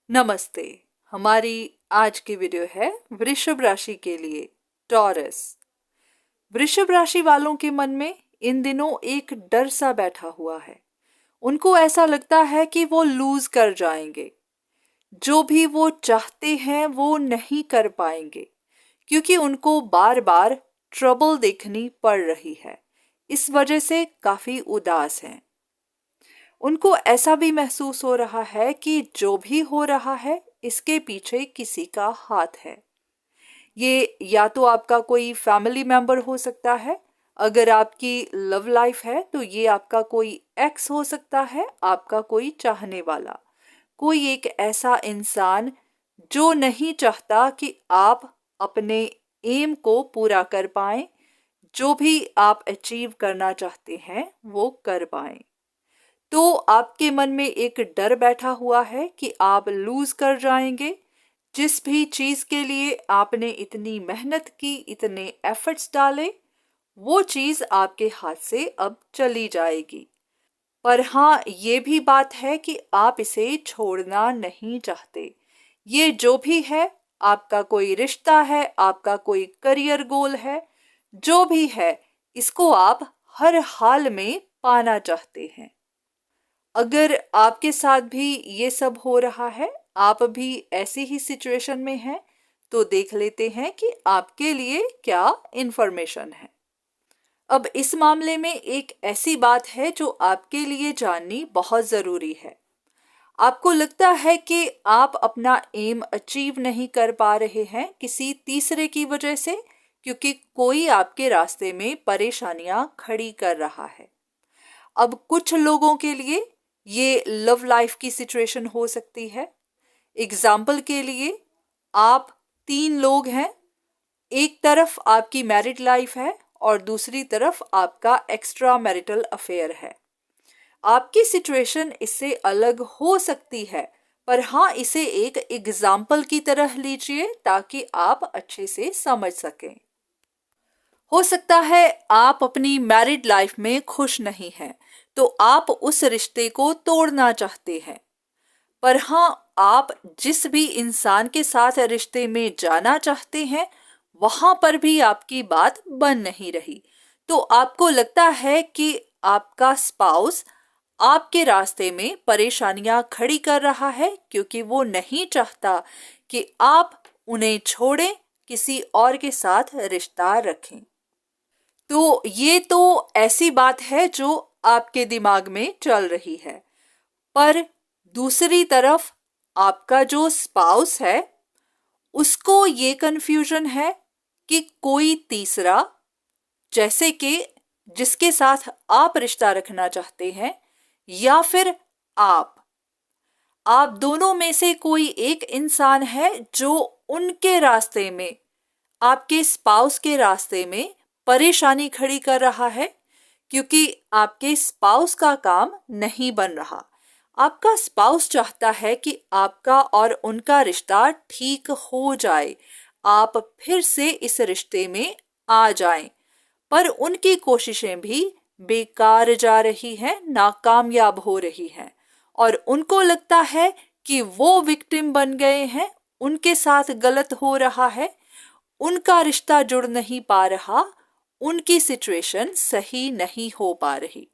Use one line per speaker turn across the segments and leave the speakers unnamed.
नमस्ते। हमारी आज की वीडियो है वृषभ राशि के लिए, टॉरस। वृषभ राशि वालों के मन में इन दिनों एक डर सा बैठा हुआ है। उनको ऐसा लगता है कि वो लूज कर जाएंगे। जो भी वो चाहते हैं वो नहीं कर पाएंगे, क्योंकि उनको बार बार ट्रबल देखनी पड़ रही है। इस वजह से काफी उदास हैं। उनको ऐसा भी महसूस हो रहा है कि जो भी हो रहा है इसके पीछे किसी का हाथ है। ये या तो आपका कोई फैमिली मेंबर हो सकता है। अगर आपकी लव लाइफ है तो ये आपका कोई एक्स हो सकता है, आपका कोई चाहने वाला, कोई एक ऐसा इंसान जो नहीं चाहता कि आप अपने एम को पूरा कर पाएं, जो भी आप अचीव करना चाहते हैं वो कर पाएं। तो आपके मन में एक डर बैठा हुआ है कि आप लूज कर जाएंगे। जिस भी चीज के लिए आपने इतनी मेहनत की, इतने एफर्ट्स डाले, वो चीज आपके हाथ से अब चली जाएगी। पर हाँ, ये भी बात है कि आप इसे छोड़ना नहीं चाहते। ये जो भी है, आपका कोई रिश्ता है, आपका कोई करियर गोल है, जो भी है, इसको आप हर हाल में पाना चाहते हैं। अगर आपके साथ भी ये सब हो रहा है, आप भी ऐसी ही सिचुएशन में हैं, तो देख लेते हैं कि आपके लिए क्या इंफॉर्मेशन है। अब इस मामले में एक ऐसी बात है जो आपके लिए जाननी बहुत ज़रूरी है। आपको लगता है कि आप अपना एम अचीव नहीं कर पा रहे हैं किसी तीसरे की वजह से, क्योंकि कोई आपके रास्ते में परेशानियां खड़ी कर रहा है। अब कुछ लोगों के लिए ये लव लाइफ की सिचुएशन हो सकती है। एग्जाम्पल के लिए, आप 3 लोग हैं। एक तरफ आपकी मैरिड लाइफ है और दूसरी तरफ आपका एक्स्ट्रा मैरिटल अफेयर है। आपकी सिचुएशन इससे अलग हो सकती है, पर हाँ, इसे एक एग्जाम्पल की तरह लीजिए ताकि आप अच्छे से समझ सकें। हो सकता है आप अपनी मैरिड लाइफ में खुश नहीं हैं, तो आप उस रिश्ते को तोड़ना चाहते हैं। पर हाँ, आप जिस भी इंसान के साथ रिश्ते में जाना चाहते हैं, वहां पर भी आपकी बात बन नहीं रही। तो आपको लगता है कि आपका स्पाउस आपके रास्ते में परेशानियां खड़ी कर रहा है, क्योंकि वो नहीं चाहता कि आप उन्हें छोड़ें, किसी और के साथ रिश्ता रखें। तो ये तो ऐसी बात है जो आपके दिमाग में चल रही है। पर दूसरी तरफ आपका जो स्पाउस है, उसको ये कंफ्यूजन है कि कोई तीसरा, जैसे कि जिसके साथ आप रिश्ता रखना चाहते हैं, या फिर आप दोनों में से कोई एक इंसान है जो उनके रास्ते में, आपके स्पाउस के रास्ते में परेशानी खड़ी कर रहा है, क्योंकि आपके स्पाउस का काम नहीं बन रहा। आपका स्पाउस चाहता है कि आपका और उनका रिश्ता ठीक हो जाए, आप फिर से इस रिश्ते में आ जाएं। पर उनकी कोशिशें भी बेकार जा रही हैं, नाकामयाब हो रही हैं, और उनको लगता है कि वो विक्टिम बन गए हैं, उनके साथ गलत हो रहा है, उनका रिश्ता जुड़ नहीं पा रहा, उनकी सिचुएशन सही नहीं हो पा रही।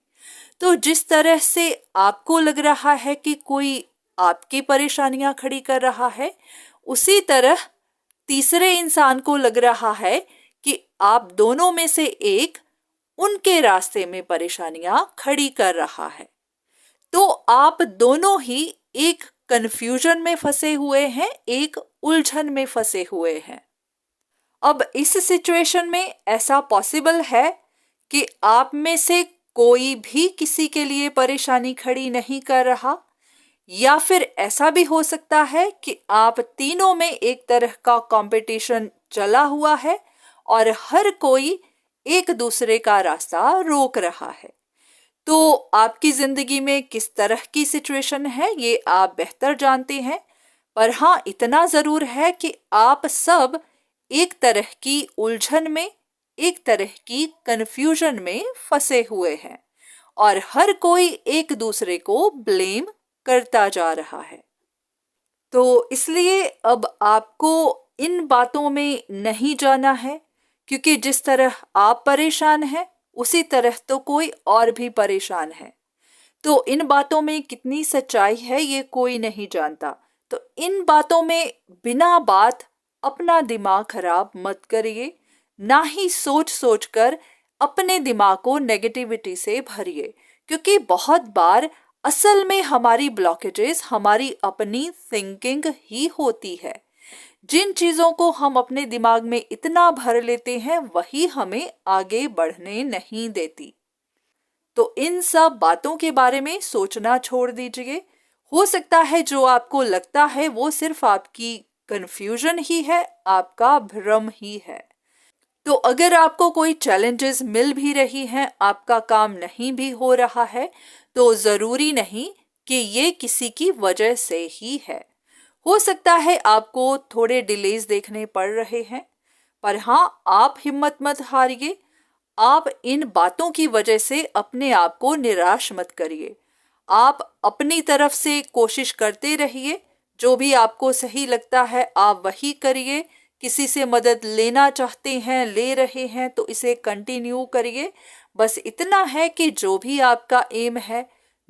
तो जिस तरह से आपको लग रहा है कि कोई आपकी परेशानियां खड़ी कर रहा है, उसी तरह तीसरे इंसान को लग रहा है कि आप दोनों में से एक उनके रास्ते में परेशानियां खड़ी कर रहा है। तो आप दोनों ही एक कंफ्यूजन में फंसे हुए हैं, एक उलझन में फंसे हुए हैं। अब इस सिचुएशन में ऐसा पॉसिबल है कि आप में से कोई भी किसी के लिए परेशानी खड़ी नहीं कर रहा, या फिर ऐसा भी हो सकता है कि आप तीनों में एक तरह का कंपटीशन चला हुआ है और हर कोई एक दूसरे का रास्ता रोक रहा है। तो आपकी जिंदगी में किस तरह की सिचुएशन है ये आप बेहतर जानते हैं। पर हाँ, इतना जरूर है कि आप सब एक तरह की उलझन में, एक तरह की कंफ्यूजन में फंसे हुए हैं, और हर कोई एक दूसरे को ब्लेम करता जा रहा है। तो इसलिए अब आपको इन बातों में नहीं जाना है, क्योंकि जिस तरह आप परेशान हैं उसी तरह तो कोई और भी परेशान है। तो इन बातों में कितनी सच्चाई है ये कोई नहीं जानता। तो इन बातों में बिना बात अपना दिमाग खराब मत करिए, ना ही सोच सोच कर अपने दिमाग को नेगेटिविटी से भरिए, क्योंकि बहुत बार असल में हमारी ब्लॉकेजेस हमारी अपनी थिंकिंग ही होती है। जिन चीजों को हम अपने दिमाग में इतना भर लेते हैं वही हमें आगे बढ़ने नहीं देती। तो इन सब बातों के बारे में सोचना छोड़ दीजिए। हो सकता है जो आपको लगता है वो सिर्फ आपकी कंफ्यूजन ही है, आपका भ्रम ही है। तो अगर आपको कोई चैलेंजेस मिल भी रही हैं, आपका काम नहीं भी हो रहा है, तो जरूरी नहीं कि ये किसी की वजह से ही है। हो सकता है आपको थोड़े डिलेज देखने पड़ रहे हैं, पर हाँ, आप हिम्मत मत हारिए। आप इन बातों की वजह से अपने आप को निराश मत करिए। आप अपनी तरफ से कोशिश करते रहिए, जो भी आपको सही लगता है आप वही करिए। किसी से मदद लेना चाहते हैं, ले रहे हैं, तो इसे कंटिन्यू करिए। बस इतना है कि जो भी आपका एम है,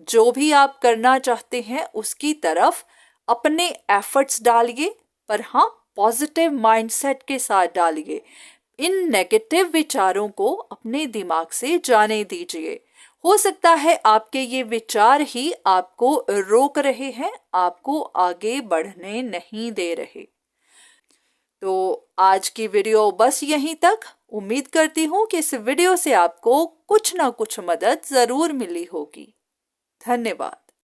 जो भी आप करना चाहते हैं, उसकी तरफ अपने एफर्ट्स डालिए, पर हाँ, पॉजिटिव माइंडसेट के साथ डालिए। इन नेगेटिव विचारों को अपने दिमाग से जाने दीजिए। हो सकता है आपके ये विचार ही आपको रोक रहे हैं, आपको आगे बढ़ने नहीं दे रहे। तो आज की वीडियो बस यहीं तक। उम्मीद करती हूँ कि इस वीडियो से आपको कुछ ना कुछ मदद जरूर मिली होगी। धन्यवाद।